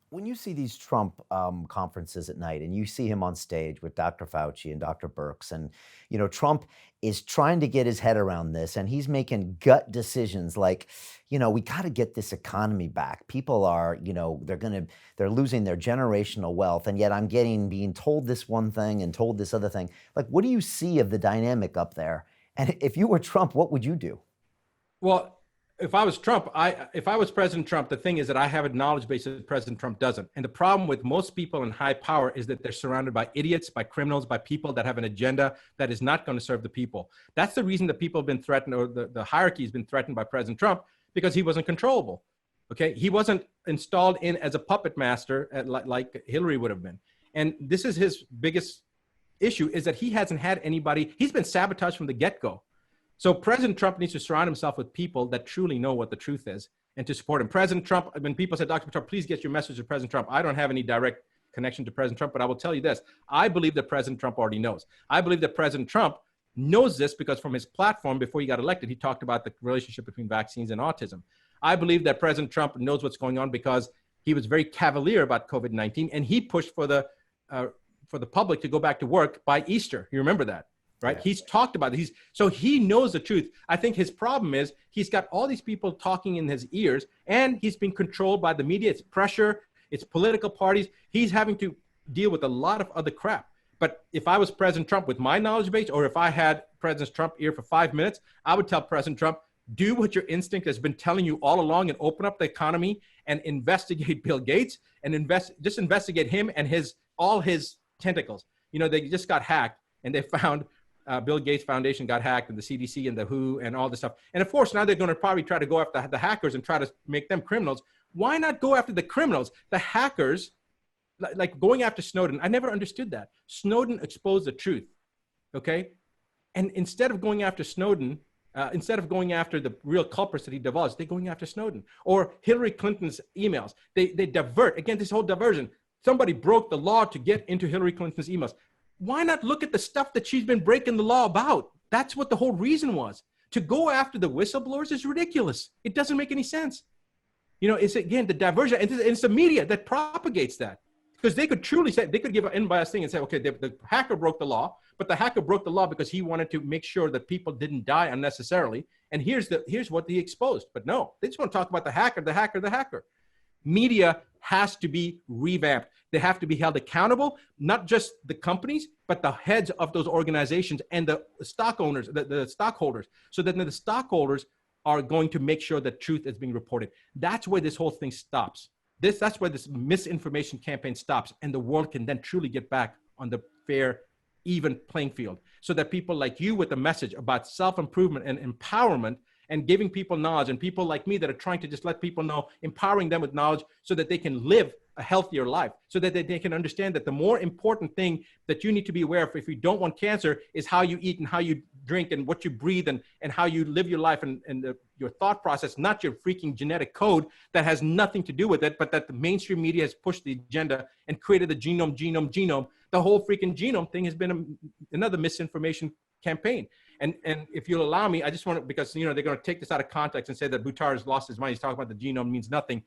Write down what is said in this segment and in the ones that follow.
When you see these Trump conferences at night and you see him on stage with Dr. Fauci and Dr. Birx, and Trump is trying to get his head around this, and he's making gut decisions like, we got to get this economy back. People are, they're losing their generational wealth, and yet I'm being told this one thing and told this other thing. Like, what do you see of the dynamic up there? And if you were Trump, what would you do? Well, if I was Trump, if I was President Trump, the thing is that I have a knowledge base that President Trump doesn't. And the problem with most people in high power is that they're surrounded by idiots, by criminals, by people that have an agenda that is not going to serve the people. That's the reason that people have been threatened, or the hierarchy has been threatened by President Trump, because he wasn't controllable. Okay, he wasn't installed in as a puppet master like Hillary would have been. And this is his biggest issue, is that he hasn't had anybody. He's been sabotaged from the get-go. So President Trump needs to surround himself with people that truly know what the truth is and to support him. President Trump, when people said, Dr. Buttar, please get your message to President Trump, I don't have any direct connection to President Trump, but I will tell you this. I believe that President Trump already knows. I believe that President Trump knows this because from his platform before he got elected, he talked about the relationship between vaccines and autism. I believe that President Trump knows what's going on because he was very cavalier about COVID-19, and he pushed for the public to go back to work by Easter. You remember that? Right? Yeah. He's talked about it. So he knows the truth. I think his problem is he's got all these people talking in his ears, and he's being controlled by the media. It's pressure. It's political parties. He's having to deal with a lot of other crap. But if I was President Trump with my knowledge base, or if I had President Trump here for 5 minutes, I would tell President Trump, do what your instinct has been telling you all along and open up the economy and investigate Bill Gates and just investigate him and all his tentacles. They just got hacked, and they found Bill Gates Foundation got hacked, and the CDC and the WHO and all this stuff. And of course, now they're going to probably try to go after the hackers and try to make them criminals. Why not go after the criminals? The hackers, like going after Snowden, I never understood that. Snowden exposed the truth, okay? And instead of going after Snowden, instead of going after the real culprits that he divulged, they're going after Snowden. Or Hillary Clinton's emails. They divert. Again, this whole diversion. Somebody broke the law to get into Hillary Clinton's emails. Why not look at the stuff that she's been breaking the law about? That's what the whole reason was. To go after the whistleblowers is ridiculous. It doesn't make any sense. It's, again, the diversion, and it's the media that propagates that. Because they could truly say, they could give an unbiased thing and say, okay, the hacker broke the law, but the hacker broke the law because he wanted to make sure that people didn't die unnecessarily. And here's what he exposed. But no, they just want to talk about the hacker, the hacker, the hacker. Media has to be revamped. They have to be held accountable, not just the companies, but the heads of those organizations and the stock owners, the stockholders, so that the stockholders are going to make sure that truth is being reported. That's where this whole thing stops. That's where this misinformation campaign stops, and the world can then truly get back on the fair, even playing field, so that people like you with a message about self-improvement and empowerment and giving people knowledge, and people like me that are trying to just let people know, empowering them with knowledge so that they can live a healthier life, so that they can understand that the more important thing that you need to be aware of if you don't want cancer is how you eat and how you drink and what you breathe and how you live your life and your thought process, not your freaking genetic code that has nothing to do with it, but that the mainstream media has pushed the agenda and created the genome. The whole freaking genome thing has been another misinformation campaign. And if you'll allow me, I just want to, because they're going to take this out of context and say that Buttar has lost his mind. He's talking about the genome means nothing.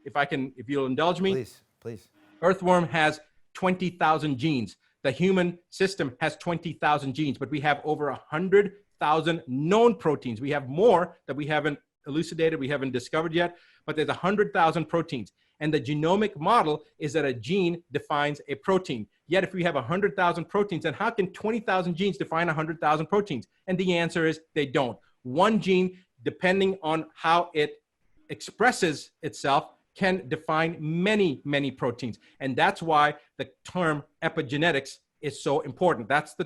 If you'll indulge me. Please. Earthworm has 20,000 genes. The human system has 20,000 genes, but we have over 100,000 known proteins. We have more that we haven't elucidated, we haven't discovered yet, but there's 100,000 proteins. And the genomic model is that a gene defines a protein. Yet if we have 100,000 proteins, then how can 20,000 genes define 100,000 proteins? And the answer is they don't. One gene, depending on how it expresses itself, can define many, many proteins. And that's why the term epigenetics is so important. That's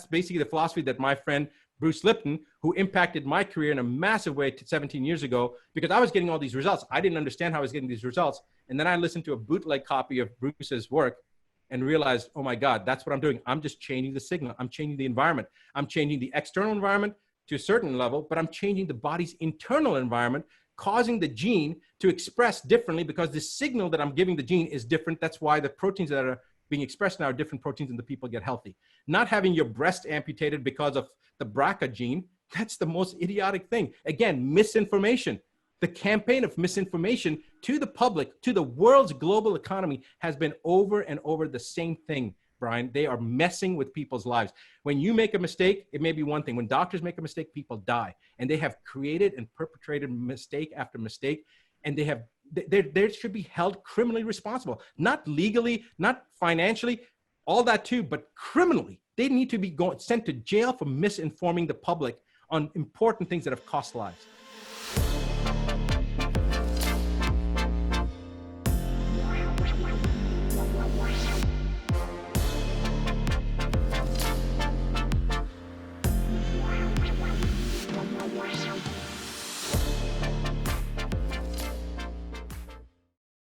basically the philosophy that my friend Bruce Lipton, who impacted my career in a massive way 17 years ago, because I was getting all these results. I didn't understand how I was getting these results. And then I listened to a bootleg copy of Bruce's work and realized, oh my God, that's what I'm doing. I'm just changing the signal. I'm changing the environment. I'm changing the external environment to a certain level, but I'm changing the body's internal environment, causing the gene to express differently because the signal that I'm giving the gene is different. That's why the proteins that are being expressed now are different proteins and the people get healthy. Not having your breast amputated because of the BRCA gene, that's the most idiotic thing. Again, misinformation. The campaign of misinformation to the public, to the world's global economy, has been over and over the same thing, Brian. They are messing with people's lives. When you make a mistake, it may be one thing. When doctors make a mistake, people die. And they have created and perpetrated mistake after mistake. And they should be held criminally responsible, not legally, not financially, all that too, but criminally. They need to be sent to jail for misinforming the public on important things that have cost lives.